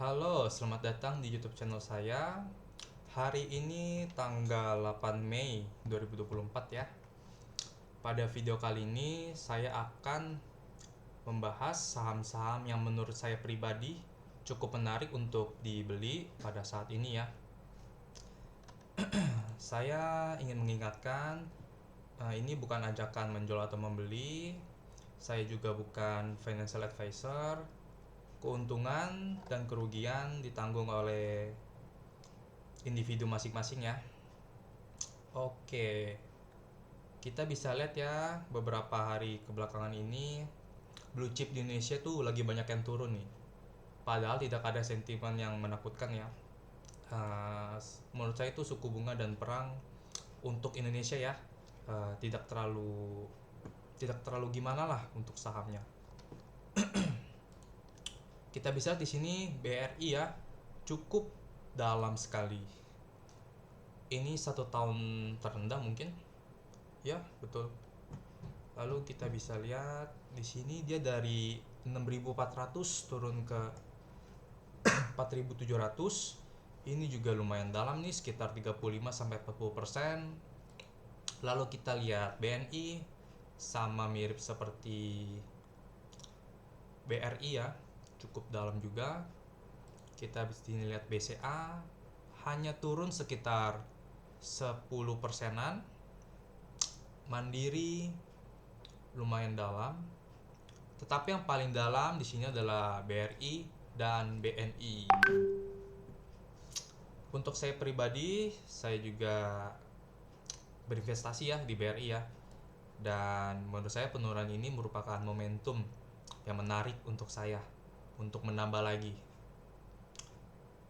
Halo, selamat datang di YouTube channel saya. Hari ini tanggal 8 Mei 2024 ya. Pada video kali ini saya akan membahas saham-saham yang menurut saya pribadi cukup menarik untuk dibeli pada saat ini ya. Saya ingin mengingatkan, ini bukan ajakan menjual atau membeli. Saya juga bukan financial advisor. Keuntungan dan kerugian ditanggung oleh individu masing-masing ya. Oke, kita bisa lihat ya beberapa hari kebelakangan ini blue chip di Indonesia tuh lagi banyak yang turun nih. Padahal tidak ada sentimen yang menakutkan ya. Menurut saya itu suku bunga dan perang untuk Indonesia ya tidak terlalu gimana lah untuk sahamnya. Kita bisa lihat di sini BRI ya cukup dalam sekali. Ini 1 tahun terendah mungkin. Ya, betul. Lalu kita bisa lihat di sini dia dari 6.400 turun ke 4.700. Ini juga lumayan dalam nih, sekitar 35 sampai 40%. Lalu kita lihat BNI sama mirip seperti BRI ya, cukup dalam juga. Kita bisa lihat BCA hanya turun sekitar 10%-an. Mandiri lumayan dalam. Tetapi yang paling dalam di sini adalah BRI dan BNI. Untuk saya pribadi, saya juga berinvestasi ya di BRI ya. Dan menurut saya penurunan ini merupakan momentum yang menarik untuk saya untuk menambah lagi.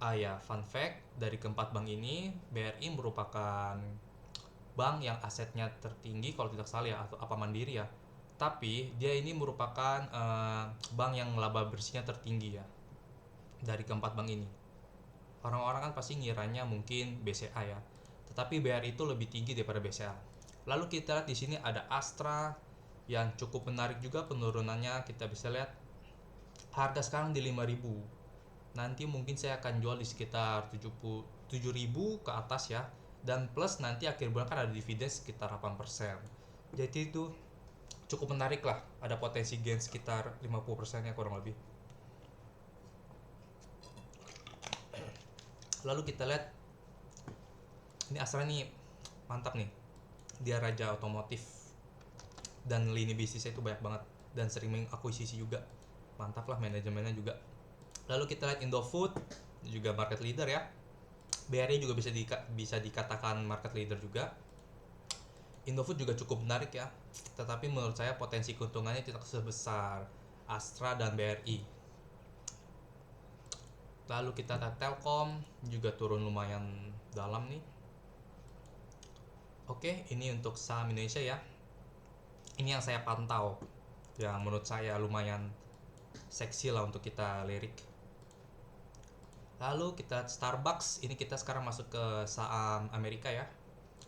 Ya, fun fact, dari keempat bank ini BRI merupakan bank yang asetnya tertinggi kalau tidak salah ya, atau apa Mandiri ya. Tapi dia ini merupakan bank yang laba bersihnya tertinggi ya dari keempat bank ini. Orang-orang kan pasti ngiranya mungkin BCA ya, tetapi BRI itu lebih tinggi daripada BCA. Lalu kita lihat di sini ada Astra yang cukup menarik juga penurunannya. Kita bisa lihat harga sekarang di 5.000. Nanti mungkin saya akan jual di sekitar 7.000 ke atas ya. Dan plus nanti akhir bulan kan ada dividen sekitar 8%. Jadi itu cukup menarik lah, ada potensi gain sekitar 50% ya kurang lebih. Lalu kita lihat ini Astra nih mantap nih, dia raja otomotif dan lini bisnisnya itu banyak banget dan sering mengakuisisi juga, mantap lah manajemennya juga. Lalu kita lihat Indofood juga market leader ya. BRI juga bisa dikatakan market leader juga. Indofood juga cukup menarik ya, tetapi menurut saya potensi keuntungannya tidak sebesar Astra dan BRI. Lalu kita lihat Telkom juga turun lumayan dalam nih. Oke, ini untuk saham Indonesia ya. Ini yang saya pantau, yang menurut saya lumayan seksi lah untuk kita lirik. Lalu kita lihat Starbucks, ini kita sekarang masuk ke saham Amerika ya.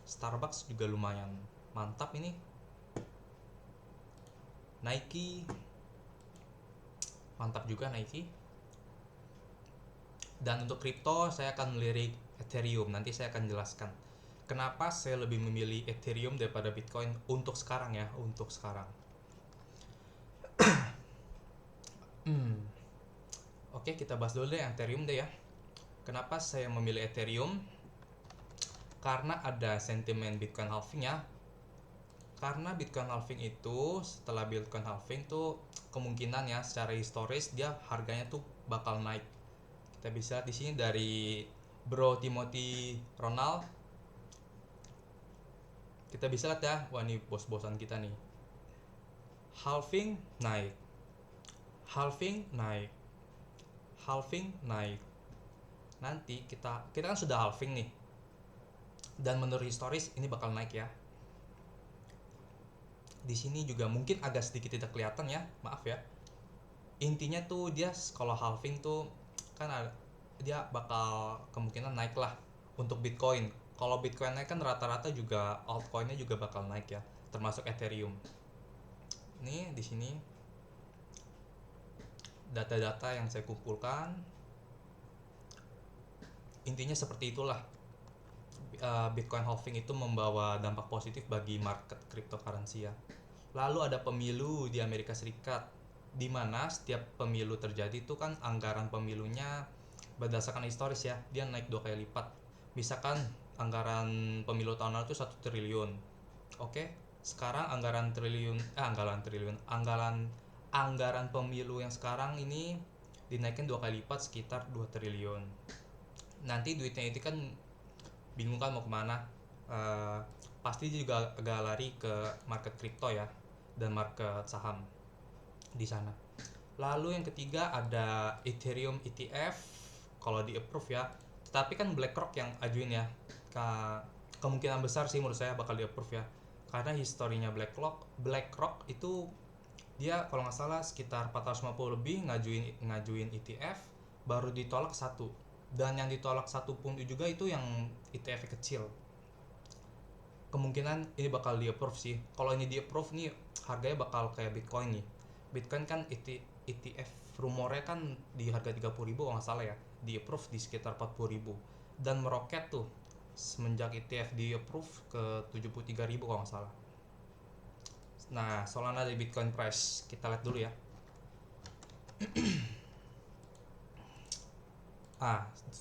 Starbucks juga lumayan mantap ini. Nike mantap juga Nike. Dan untuk kripto saya akan melirik Ethereum, nanti saya akan jelaskan kenapa saya lebih memilih Ethereum daripada Bitcoin untuk sekarang ya, untuk sekarang. Oke, kita bahas dulu deh Ethereum deh ya. Kenapa saya memilih Ethereum? Karena ada sentimen Bitcoin halving ya. Karena Bitcoin halving itu, setelah Bitcoin halving tuh kemungkinan ya secara historis dia harganya tuh bakal naik. Kita bisa di sini dari Bro Timothy Ronald. Kita bisa lihat ya, wah ini bos-bosan kita nih. Halving naik. Halving naik. Halving naik. Nanti kita kan sudah halving nih. Dan menurut historis ini bakal naik ya. Di sini juga mungkin agak sedikit tidak kelihatan ya, maaf ya. Intinya tuh dia kalau halving tuh kan dia bakal kemungkinan naik lah untuk Bitcoin. Kalau Bitcoin naik kan rata-rata juga altcoinnya juga bakal naik ya, termasuk Ethereum. Nih di sini data-data yang saya kumpulkan. intinya seperti itulah. Bitcoin halving itu membawa dampak positif bagi market cryptocurrency ya. Lalu ada pemilu di Amerika Serikat, di mana setiap pemilu terjadi itu kan anggaran pemilunya berdasarkan historis ya, dia naik 2 kali lipat. Misalkan anggaran pemilu tahun lalu itu 1 triliun. Oke, sekarang anggaran pemilu yang sekarang ini dinaikin 2 kali lipat, sekitar 2 triliun. Nanti duitnya itu kan bingung kan mau kemana. Pasti juga agak lari ke market kripto ya, dan market saham di sana. Lalu yang ketiga ada Ethereum ETF, kalau di approve ya. Tetapi kan BlackRock yang ajuin ya. Kemungkinan besar sih menurut saya bakal di approve ya. Karena historinya BlackRock itu dia kalau nggak salah sekitar 450 lebih ngajuin ETF, baru ditolak satu. Dan yang ditolak satu pun juga itu yang ETF kecil. Kemungkinan ini bakal di approve sih. Kalau ini di approve nih harganya bakal kayak Bitcoin nih. Bitcoin kan ETF rumornya kan di harga 30.000 kalau nggak salah ya, di approve di sekitar 40.000 dan meroket tuh semenjak ETF di approve ke 73.000 kalau nggak salah. Nah, Solana dari Bitcoin Price kita lihat dulu ya.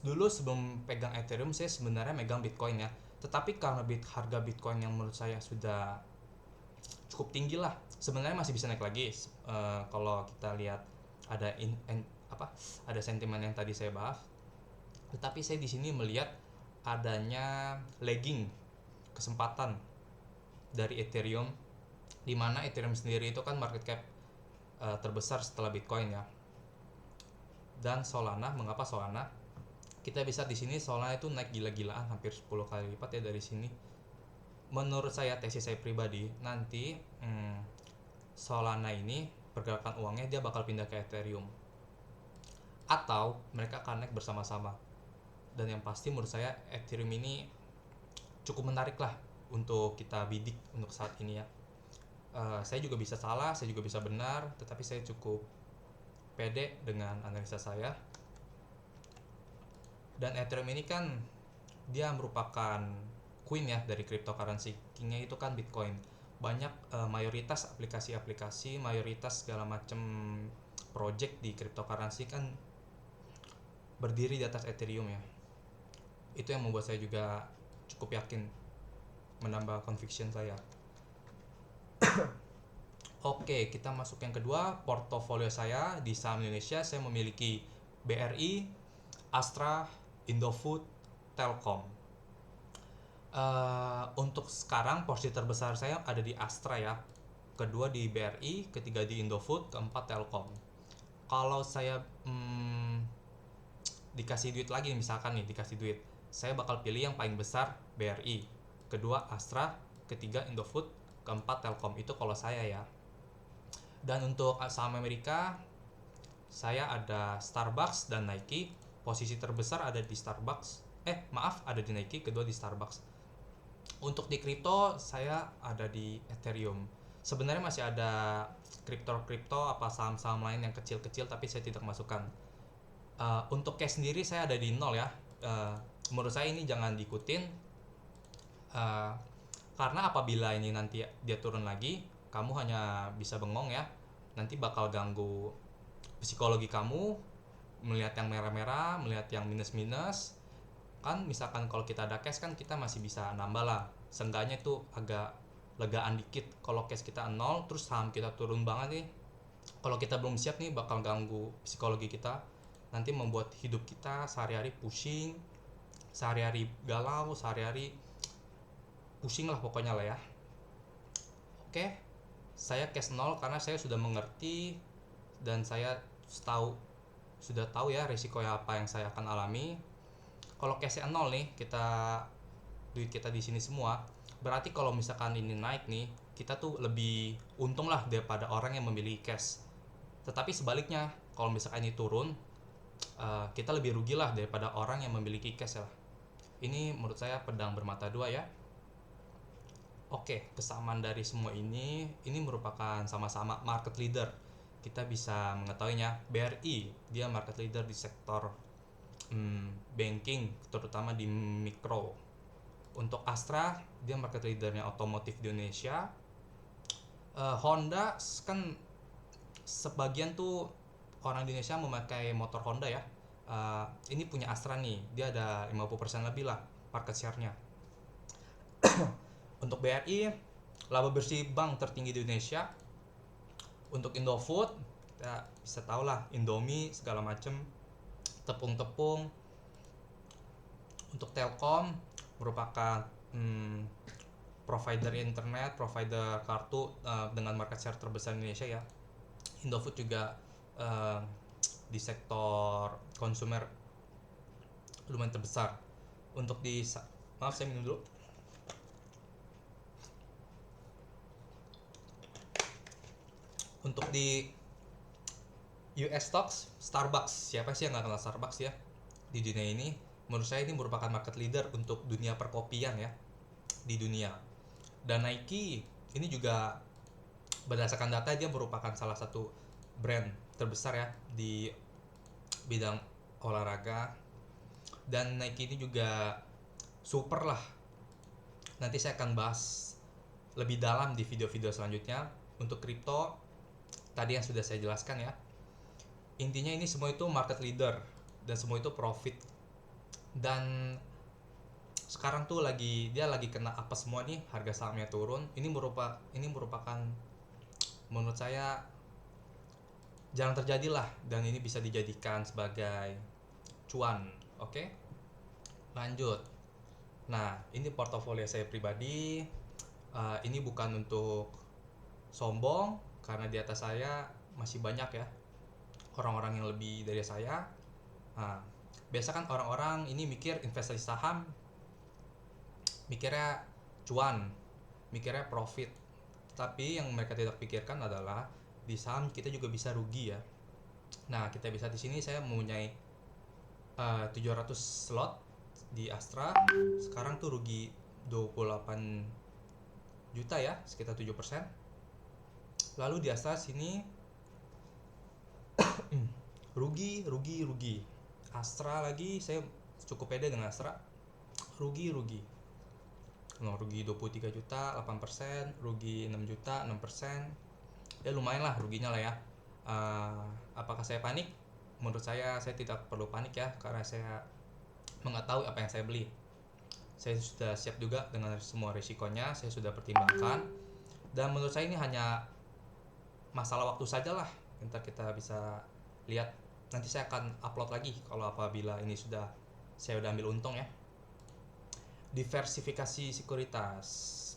Dulu sebelum pegang Ethereum saya sebenarnya megang Bitcoin ya. Tetapi karena harga Bitcoin yang menurut saya sudah cukup tinggi lah, sebenarnya masih bisa naik lagi. Kalau kita lihat ada ada sentimen yang tadi saya bahas. Tetapi saya di sini melihat adanya lagging kesempatan dari Ethereum, di mana Ethereum sendiri itu kan market cap terbesar setelah Bitcoin ya. Dan Solana, mengapa Solana? Kita bisa di sini Solana itu naik gila-gilaan hampir 10 kali lipat ya dari sini. Menurut saya, tesis saya pribadi, nanti Solana ini pergerakan uangnya dia bakal pindah ke Ethereum, atau mereka akan naik bersama-sama. Dan yang pasti menurut saya Ethereum ini cukup menarik lah untuk kita bidik untuk saat ini ya. Saya juga bisa salah, saya juga bisa benar, tetapi saya cukup pede dengan analisa saya. Dan Ethereum ini kan dia merupakan queen ya dari cryptocurrency. Kingnya itu kan Bitcoin. Banyak mayoritas aplikasi-aplikasi, mayoritas segala macam project di cryptocurrency kan berdiri di atas Ethereum ya. Itu yang membuat saya juga cukup yakin, menambah conviction saya. Oke, kita masuk yang kedua. Portofolio saya di saham Indonesia, saya memiliki BRI, Astra, Indofood, Telkom. Untuk sekarang porsi terbesar saya ada di Astra ya, kedua di BRI, ketiga di Indofood, keempat Telkom. Kalau saya dikasih duit lagi, misalkan nih dikasih duit, saya bakal pilih yang paling besar BRI, kedua Astra, ketiga Indofood, keempat Telkom. Itu kalau saya ya. Dan untuk saham Amerika, saya ada Starbucks dan Nike. Posisi terbesar ada di Starbucks. Ada di Nike, kedua di Starbucks. Untuk di kripto, saya ada di Ethereum. Sebenarnya masih ada kripto apa saham-saham lain yang kecil-kecil, tapi saya tidak masukkan. Untuk cash sendiri saya ada di 0 ya. Menurut saya ini jangan diikutin. Karena apabila ini nanti dia turun lagi, kamu hanya bisa bengong ya. Nanti bakal ganggu psikologi kamu, melihat yang merah-merah, melihat yang minus-minus. Kan misalkan kalau kita ada cash kan kita masih bisa nambah lah. Seenggaknya itu agak legaan dikit. Kalau cash kita 0 terus saham kita turun banget nih, kalau kita belum siap nih bakal ganggu psikologi kita. Nanti membuat hidup kita sehari-hari pusing, sehari-hari galau, sehari-hari pusing lah pokoknya lah ya. Oke, saya cash 0 karena saya sudah mengerti dan saya sudah tahu ya risiko apa yang saya akan alami. Kalau cash 0 nih, duit kita di sini semua, berarti kalau misalkan ini naik nih, kita tuh lebih untung lah daripada orang yang memiliki cash. Tetapi sebaliknya, kalau misalkan ini turun, kita lebih rugi lah daripada orang yang memiliki cash ya. Ini menurut saya pedang bermata dua ya. Oke, kesamaan dari semua ini merupakan sama-sama market leader. Kita bisa mengetahuinya. BRI dia market leader di sektor banking, terutama di mikro. Untuk Astra, dia market leadernya otomotif di Indonesia. Honda kan sebagian tuh orang Indonesia memakai motor Honda ya. Ini punya Astra nih, dia ada 50% lebih lah market share-nya. Untuk BRI, laba bersih bank tertinggi di Indonesia. Untuk Indofood, ya bisa tau lah, Indomie segala macem, tepung-tepung. Untuk Telkom, merupakan provider internet, provider kartu dengan market share terbesar di Indonesia ya. Indofood juga di sektor konsumer lumayan terbesar. Untuk di maaf saya minum dulu. Untuk di US stocks, Starbucks, siapa sih yang nggak kenal Starbucks ya di dunia ini? Menurut saya ini merupakan market leader untuk dunia perkopian ya di dunia. Dan Nike ini juga berdasarkan data dia merupakan salah satu brand terbesar ya di bidang olahraga. Dan Nike ini juga super lah. Nanti saya akan bahas lebih dalam di video-video selanjutnya. Untuk kripto tadi yang sudah saya jelaskan ya. Intinya ini semua itu market leader dan semua itu profit. Dan sekarang tuh dia lagi kena apa semua nih, harga sahamnya turun. Ini merupakan menurut saya jarang terjadi lah, dan ini bisa dijadikan sebagai cuan. Oke, lanjut. Nah, ini portofolio saya pribadi. Ini bukan untuk sombong, karena di atas saya masih banyak ya orang-orang yang lebih dari saya. Nah, biasa kan orang-orang ini mikir investasi saham, mikirnya cuan, mikirnya profit. Tapi yang mereka tidak pikirkan adalah di saham kita juga bisa rugi ya. Nah, kita bisa di sini saya mempunyai 700 slot di Astra. Sekarang tuh rugi 28 juta ya, sekitar 7%. Lalu di Astra sini rugi. Astra lagi saya cukup pede dengan Astra. Rugi. Rugi 23 juta, 8%, rugi 6 juta, 6%. Ya lumayan lah ruginya lah ya. Apakah saya panik? Menurut saya tidak perlu panik ya, karena saya mengetahui apa yang saya beli. Saya sudah siap juga dengan semua risikonya, saya sudah pertimbangkan. Dan menurut saya ini hanya masalah waktu saja lah. Ntar kita bisa lihat. Nanti saya akan upload lagi kalau apabila ini saya udah ambil untung ya. Diversifikasi sekuritas,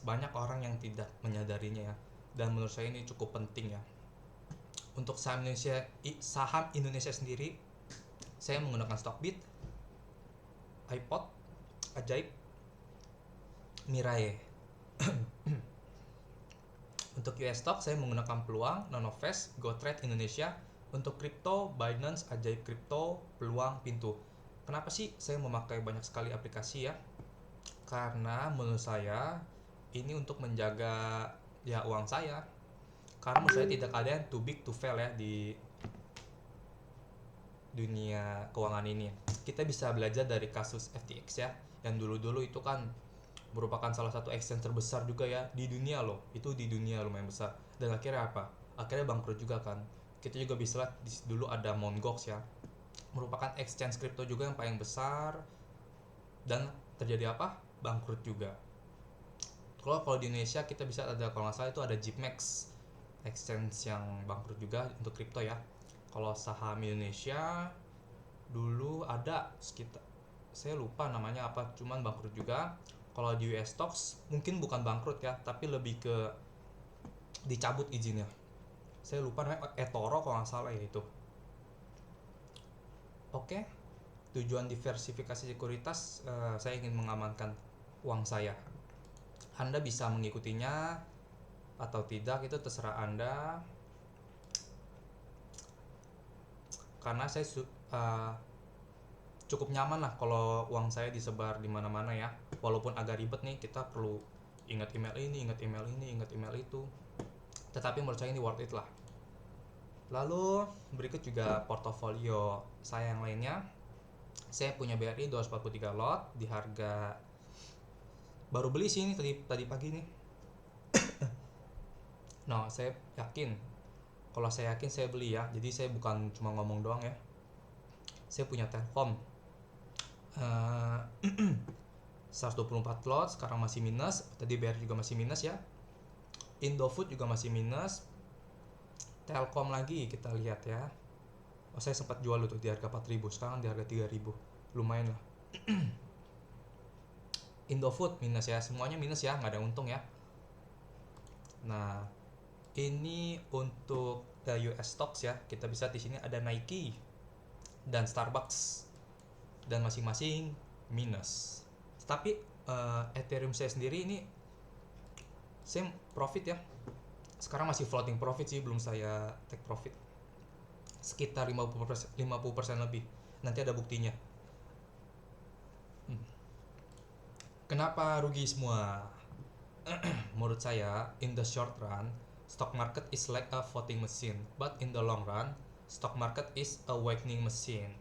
banyak orang yang tidak menyadarinya ya, dan menurut saya ini cukup penting ya. Untuk saham Indonesia sendiri, saya menggunakan Stockbit, iPod, Ajaib, Mirai. Untuk US stock saya menggunakan Peluang, Nanovest, GoTrade Indonesia. Untuk kripto, Binance, Ajaib Kripto, Peluang, Pintu. Kenapa sih saya memakai banyak sekali aplikasi ya? Karena menurut saya ini untuk menjaga ya uang saya. Karena menurut saya tidak ada yang too big to fail ya di dunia keuangan ini. Kita bisa belajar dari kasus FTX ya, yang dulu-dulu itu kan merupakan salah satu exchange terbesar juga ya di dunia loh. Itu di dunia lumayan besar. Dan akhirnya apa? Akhirnya bangkrut juga kan. Kita juga bisa lihat dulu ada Mt. Gox ya, merupakan exchange kripto juga yang paling besar, dan terjadi apa? Bangkrut juga. Kalau di Indonesia kita bisa ada, kalau nggak salah itu ada GPMax, exchange yang bangkrut juga untuk kripto ya. Kalau saham Indonesia dulu ada sekitar, saya lupa namanya apa, cuman bangkrut juga. Kalau di US stocks mungkin bukan bangkrut ya, tapi lebih ke dicabut izinnya. Saya lupa namanya, eToro kalau nggak salah ya itu. Oke, tujuan diversifikasi sekuritas, saya ingin mengamankan uang saya. Anda bisa mengikutinya atau tidak, itu terserah Anda. Karena saya cukup nyaman lah kalau uang saya disebar di mana-mana ya. Walaupun agak ribet nih, kita perlu ingat email ini, ingat email itu. Tetapi menurut saya ini worth it lah. Lalu berikut juga portofolio saya yang lainnya. Saya punya BRI 243 lot di harga, baru beli sih ini tadi pagi nih. No, saya yakin. Kalau saya yakin saya beli ya. Jadi saya bukan cuma ngomong doang ya. Saya punya Telkom. Eh 124 lot sekarang masih minus. Tadi BRI juga masih minus ya. Indofood juga masih minus. Telkom lagi kita lihat ya. Oh, saya sempat jual tuh di harga 4.000, sekarang di harga 3.000. Lumayan lah. Indofood minus ya, semuanya minus ya, nggak ada untung ya. Nah, ini untuk US stocks ya. Kita bisa di sini ada Nike dan Starbucks dan masing-masing minus. Tapi Ethereum saya sendiri ini saya profit ya. Sekarang masih floating profit sih, belum saya take profit. Sekitar 50% lebih. Nanti ada buktinya. Kenapa rugi semua? Menurut saya, in the short run, stock market is like a voting machine, but in the long run, stock market is a awakening machine.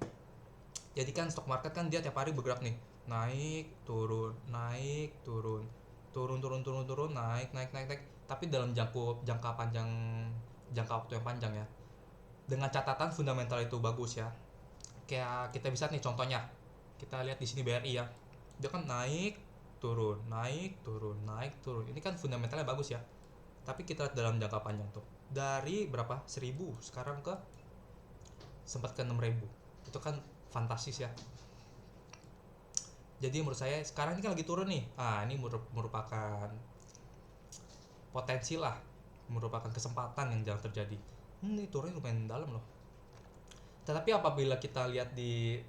Jadi kan stock market kan dia tiap hari bergerak nih, naik, turun, naik, turun, turun, turun, turun, turun, naik, naik, naik, naik. Tapi dalam jangka panjang, jangka waktu yang panjang ya. Dengan catatan fundamental itu bagus ya. Kayak kita bisa nih contohnya, kita lihat di sini BRI ya, dia kan naik turun naik turun naik turun, ini kan fundamentalnya bagus ya. Tapi kita lihat dalam jangka panjang tuh, dari berapa 1.000 sekarang ke sempat ke 6.000, itu kan fantastis ya. Jadi menurut saya sekarang ini kan lagi turun nih, ini merupakan potensi lah, merupakan kesempatan yang jangan terjadi. Ini turunnya lumayan dalam loh. Tetapi apabila kita lihat di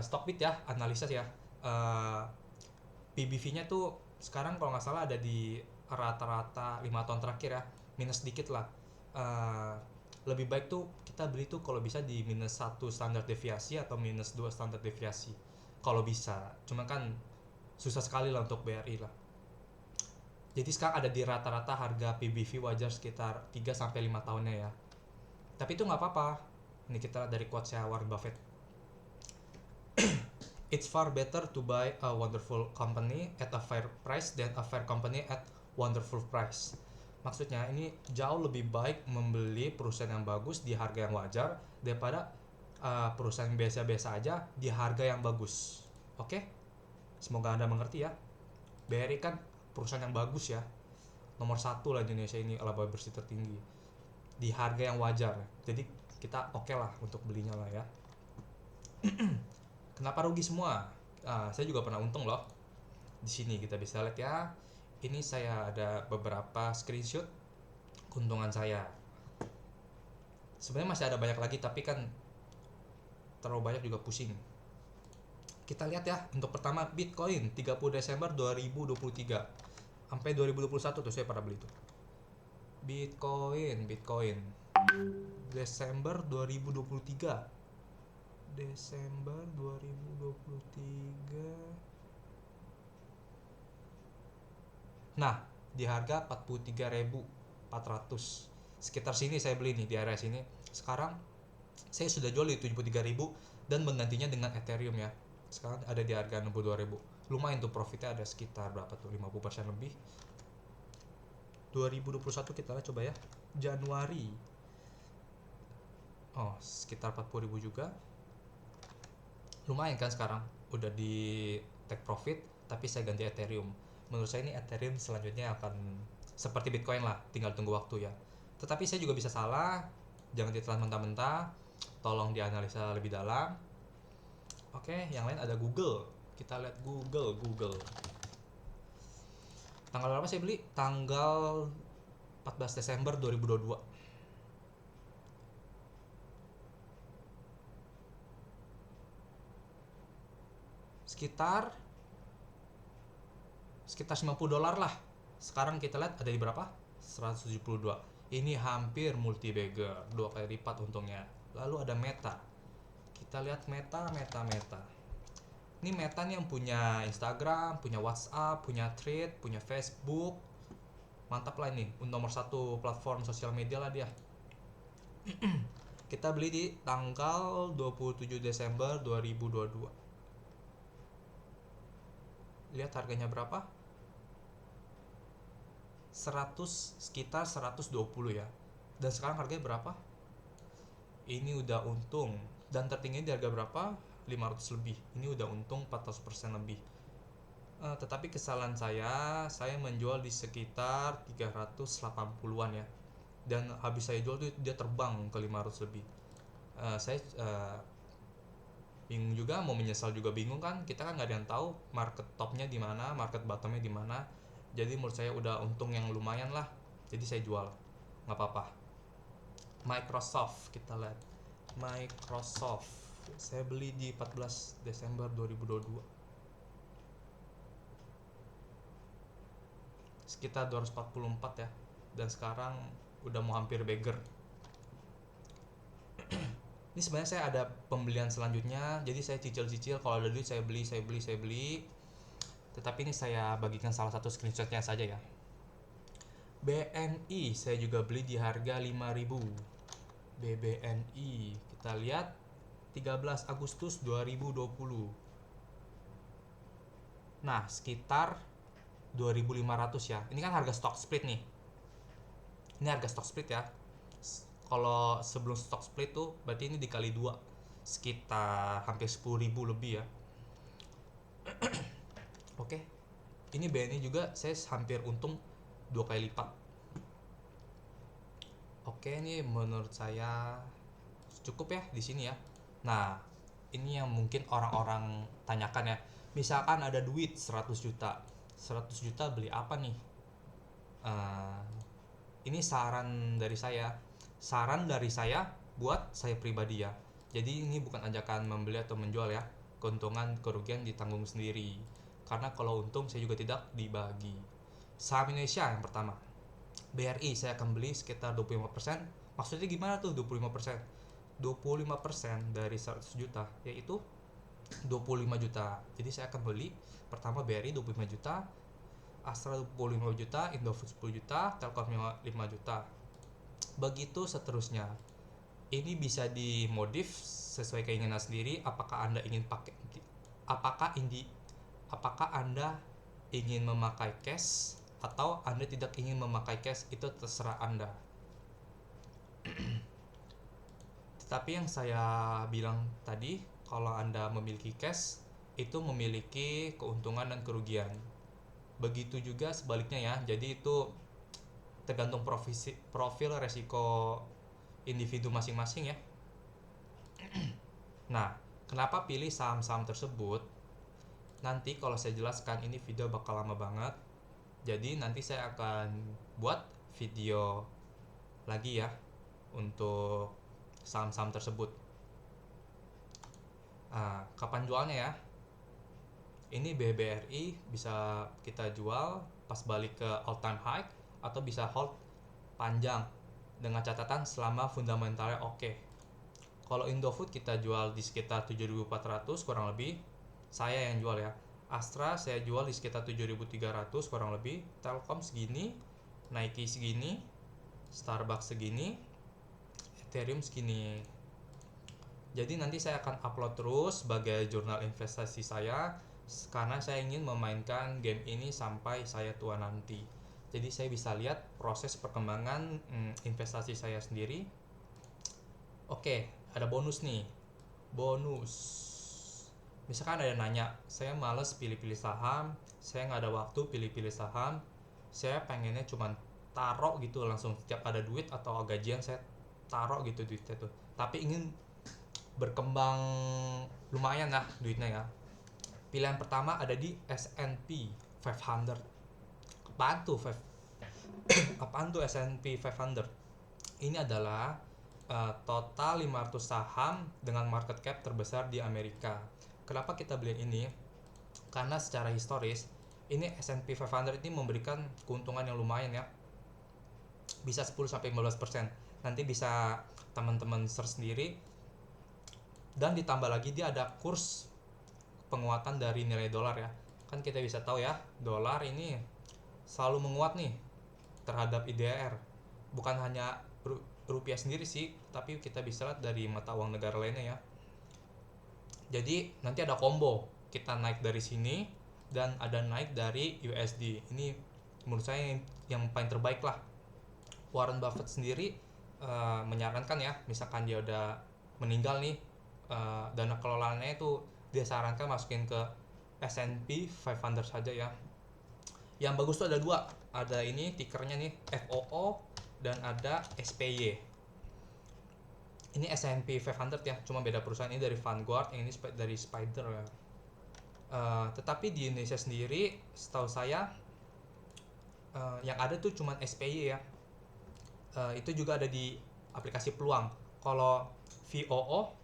Stockbit ya, analisa ya, PBV-nya tuh sekarang kalau nggak salah ada di rata-rata 5 tahun terakhir ya, minus sedikit lah. Lebih baik tuh kita beli tuh kalau bisa di minus 1 standar deviasi atau minus 2 standar deviasi kalau bisa. Cuma kan susah sekali lah untuk BRI lah. Jadi sekarang ada di rata-rata harga PBV wajar sekitar 3-5 tahunnya ya. Tapi itu nggak apa-apa. Ini kita dari quotes saya Warren Buffett. It's far better to buy a wonderful company at a fair price than a fair company at wonderful price. Maksudnya ini jauh lebih baik membeli perusahaan yang bagus di harga yang wajar daripada perusahaan biasa-biasa aja di harga yang bagus. Oke? Semoga Anda mengerti ya. BRI kan perusahaan yang bagus ya. Nomor 1 lah di Indonesia ini, laba bersih tertinggi. Di harga yang wajar. Jadi kita oke lah untuk belinya lah ya. Kenapa rugi semua? Saya juga pernah untung loh. Di sini kita bisa lihat ya. Ini saya ada beberapa screenshot keuntungan saya. Sebenarnya masih ada banyak lagi tapi kan terlalu banyak juga pusing. Kita lihat ya, untuk pertama Bitcoin 30 Desember 2023 sampai 2021 tuh saya pernah beli tuh. Bitcoin Desember 2023. Desember 2023. Nah, di harga 43.400. Sekitar sini saya beli nih di area sini. Sekarang saya sudah jual di 73.000 dan menggantinya dengan Ethereum ya. Sekarang ada di harga 62.000. Lumayan tuh profitnya, ada sekitar berapa tuh? 50% lebih. 2021 kita lihat coba ya. Januari. Oh, sekitar 40.000 juga. Lumayan kan sekarang udah di take profit, tapi saya ganti Ethereum. Menurut saya ini Ethereum selanjutnya akan seperti Bitcoin lah, tinggal tunggu waktu ya. Tetapi saya juga bisa salah, jangan ditelan mentah-mentah, tolong dianalisa lebih dalam. Oke, yang lain ada Google. Kita lihat Google. Tanggal berapa saya beli? Tanggal 14 Desember 2022. Sekitar $90 lah. Sekarang kita lihat ada di berapa? 172. Ini hampir multi bagger, 2 kali lipat untungnya. Lalu ada Meta. Kita lihat Meta. Ini Meta nih yang punya Instagram, punya WhatsApp, punya Thread, punya Facebook. Mantap lah ini, nomor 1 platform sosial media lah dia. Kita beli di tanggal 27 Desember 2022. Lihat harganya berapa? sekitar 120 ya. Dan sekarang harganya berapa? Ini udah untung. Dan tertinggi di harga berapa? 500 lebih. Ini udah untung 400% lebih. Tetapi kesalahan saya menjual di sekitar 380-an ya. Dan habis saya jual tuh dia terbang ke 500 lebih. Saya bingung juga, mau menyesal juga bingung kan, kita kan nggak ada yang tahu market topnya di mana, market bottomnya di mana. Jadi menurut saya udah untung yang lumayan lah, jadi saya jual, nggak apa-apa. Microsoft, kita lihat Microsoft, saya beli di 14 Desember 2022 sekitar 244 ya, dan sekarang udah mau hampir beggar. Ini sebenarnya saya ada pembelian selanjutnya, jadi saya cicil-cicil, kalau ada duit saya beli. Tetapi ini saya bagikan salah satu screenshotnya saja ya. BNI saya juga beli di harga 5.000. BBNI kita lihat 13 Agustus 2020. Nah, sekitar 2.500 ya. Ini kan harga stock split nih. Ini harga stock split ya. Kalau sebelum stock split tuh berarti ini dikali 2, sekitar hampir 10.000 lebih ya. Oke. Ini BNI juga saya hampir untung 2 kali lipat. Oke, ini menurut saya cukup ya di sini ya. Nah, ini yang mungkin orang-orang tanyakan ya. Misalkan ada duit 100 juta. 100 juta beli apa nih? Ini saran dari saya. Saran dari saya buat saya pribadi ya. Jadi ini bukan ajakan membeli atau menjual ya. Keuntungan kerugian ditanggung sendiri. Karena kalau untung saya juga tidak dibagi. Saham Indonesia yang pertama. BRI saya akan beli sekitar 25%. Maksudnya gimana tuh 25%? 25% dari 100 juta yaitu 25 juta. Jadi saya akan beli pertama BRI 25 juta, Astra 25 juta, Indofood 10 juta, Telkom 5 juta. Begitu seterusnya. Ini bisa dimodif sesuai keinginan sendiri. Apakah Anda ingin pakai apakah Anda ingin memakai cash atau Anda tidak ingin memakai cash, itu terserah Anda. Tetapi yang saya bilang tadi, kalau Anda memiliki cash, itu memiliki keuntungan dan kerugian. Begitu juga sebaliknya ya. Jadi itu tergantung profil resiko individu masing-masing ya. Nah, kenapa pilih saham-saham tersebut? Nanti kalau saya jelaskan, ini video bakal lama banget. Jadi nanti saya akan buat video lagi ya untuk saham-saham tersebut. Kapan jualnya ya? Ini BBRI bisa kita jual pas balik ke all time high atau bisa hold panjang dengan catatan selama fundamentalnya oke. Kalau Indofood kita jual di sekitar 7.400 kurang lebih, saya yang jual ya. Astra saya jual di sekitar 7.300 kurang lebih, Telkom segini, Nike segini, Starbucks segini, Ethereum segini. Jadi nanti saya akan upload terus sebagai jurnal investasi saya, karena saya ingin memainkan game ini sampai saya tua nanti. Jadi saya bisa lihat proses perkembangan investasi saya sendiri. Oke, ada bonus nih. Bonus. Misalkan ada yang nanya, saya males pilih-pilih saham, saya nggak ada waktu pilih-pilih saham, saya pengennya cuman taruh gitu langsung setiap ada duit atau gajian saya taruh gitu duitnya tuh. Tapi ingin berkembang lumayan lah duitnya ya. Pilihan pertama ada di S&P 500. Apaan tuh S&P 500? Ini adalah total 500 saham dengan market cap terbesar di Amerika. Kenapa kita beli ini? Karena secara historis ini S&P 500 ini memberikan keuntungan yang lumayan ya. Bisa 10-15%. Nanti bisa teman-teman search sendiri. Dan ditambah lagi dia ada kurs penguatan dari nilai dolar ya. Kan kita bisa tahu ya, dolar ini selalu menguat nih terhadap IDR. Bukan hanya rupiah sendiri sih, tapi kita bisa lihat dari mata uang negara lainnya ya. Jadi nanti ada combo, kita naik dari sini dan ada naik dari USD. Ini menurut saya yang paling terbaik lah. Warren Buffett sendiri menyarankan ya, misalkan dia udah meninggal nih, dana kelolaannya itu dia sarankan masukin ke S&P 500 saja ya. Yang bagus tuh ada dua, ada ini tikernya nih FOO dan ada SPY. Ini S&P 500 ya, cuma beda perusahaan, ini dari Vanguard, yang ini dari Spider ya. Tetapi di Indonesia sendiri setahu saya yang ada tuh cuma SPY ya. Itu juga ada di aplikasi Peluang. Kalau VOO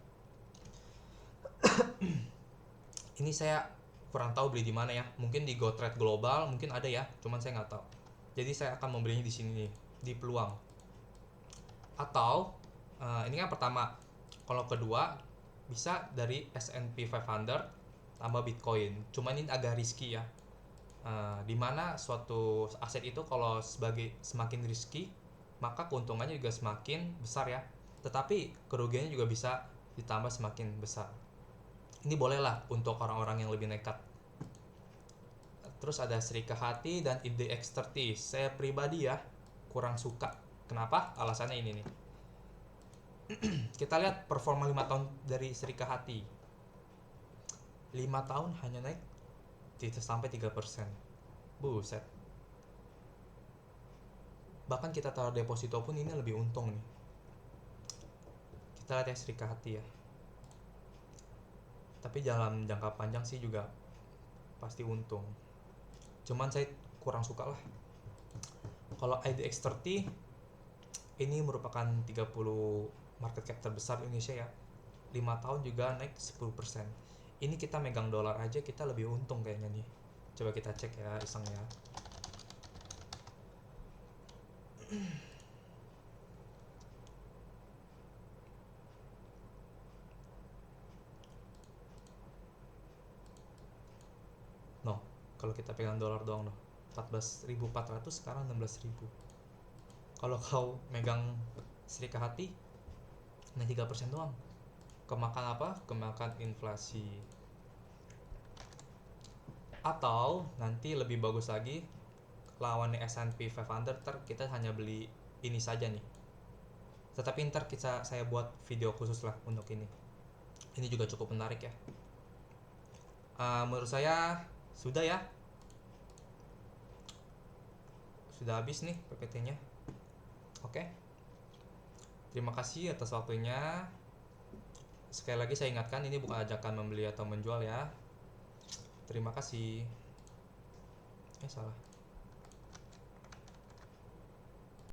ini saya kurang tahu beli di mana ya, mungkin di GoTrade Global mungkin ada ya, cuman saya nggak tahu. Jadi saya akan membelinya di sini nih, di Peluang. Atau ini kan pertama, kalau kedua bisa dari S&P 500 tambah Bitcoin. Cuma ini agak risky ya, dimana suatu aset itu kalau semakin risky maka keuntungannya juga semakin besar ya, tetapi kerugiannya juga bisa ditambah semakin besar. Ini bolehlah untuk orang-orang yang lebih nekat. Terus ada Serika Hati dan IDX30. Saya pribadi ya kurang suka. Kenapa? Alasannya ini nih. Kita lihat performa 5 tahun dari Serika Hati. 5 tahun hanya naik sampai 3%. Buset. Bahkan kita taruh deposito pun ini lebih untung nih. Kita lihat ya Serika Hati ya. Tapi dalam jangka panjang sih juga pasti untung. Cuman saya kurang suka lah. Kalau IDX30 ini merupakan 30 market cap terbesar Indonesia ya. 5 tahun juga naik 10%. Ini kita megang dolar aja kita lebih untung kayaknya nih. Coba kita cek ya iseng ya. No, kalau kita pegang dolar doang no. 14.400 sekarang 16.000. Kalau kau megang Serika Hati naik 3% doang. Kemakan apa? Kemakan inflasi. Atau nanti lebih bagus lagi, lawannya S&P 500 kita hanya beli ini saja nih. Tetapi ntar saya buat video khusus lah untuk ini. Ini juga cukup menarik ya. Menurut saya sudah ya. Sudah habis nih PPT-nya. Oke. Terima kasih atas waktunya. Sekali lagi saya ingatkan ini bukan ajakan membeli atau menjual ya. Terima kasih. Salah.